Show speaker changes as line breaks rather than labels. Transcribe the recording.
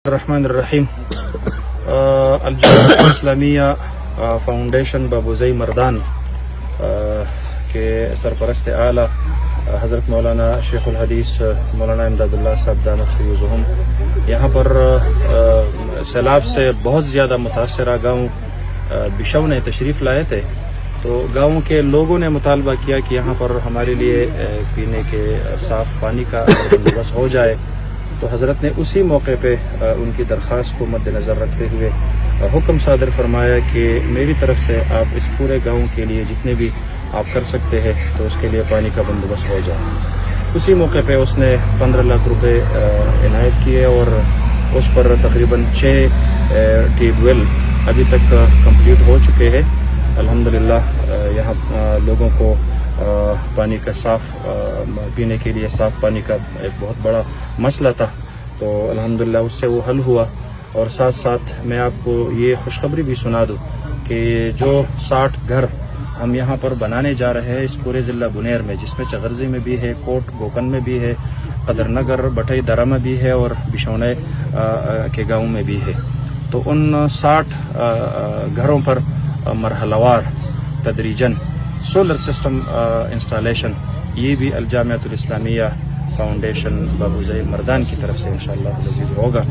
الرحمن الرحیم الجامعۃ الاسلامیہ فاؤنڈیشن بابوزئی مردان کے سرپرست اعلیٰ حضرت مولانا شیخ الحدیث مولانا امداد اللہ صاحب دامت فیوزہم یہاں پر سیلاب سے بہت زیادہ متاثرہ گاؤں بشو نے تشریف لائے تھے، تو گاؤں کے لوگوں نے مطالبہ کیا کہ یہاں پر ہمارے لیے پینے کے صاف پانی کا بندوبست ہو جائے، تو حضرت نے اسی موقع پہ ان کی درخواست کو مد نظر رکھتے ہوئے حکم صادر فرمایا کہ میری طرف سے آپ اس پورے گاؤں کے لیے جتنے بھی آپ کر سکتے ہیں تو اس کے لیے پانی کا بندوبست ہو جائے۔ اسی موقع پہ اس نے 15 لاکھ روپے عنایت کیے اور اس پر تقریباً 6 ٹیوب ویل ابھی تک کمپلیٹ ہو چکے ہیں۔ الحمدللہ یہاں لوگوں کو پانی کا صاف پینے کے لیے صاف پانی کا ایک بہت بڑا مسئلہ تھا، تو الحمدللہ اس سے وہ حل ہوا۔ اور ساتھ ساتھ میں آپ کو یہ خوشخبری بھی سنا دوں کہ جو 60 گھر ہم یہاں پر بنانے جا رہے ہیں اس پورے ضلع بنیر میں، جس میں چغرزی میں بھی ہے، کوٹ گوکن میں بھی ہے، قدر نگر بٹائی درہ میں بھی ہے اور بشونے کے گاؤں میں بھی ہے، تو ان 60 گھروں پر مرحلہ وار تدریجاً سولر سسٹم انسٹالیشن یہ بھی الجامعۃ الاسلامیہ فاؤنڈیشن بابوزئی مردان کی طرف سے انشاءاللہ العزیز ہوگا۔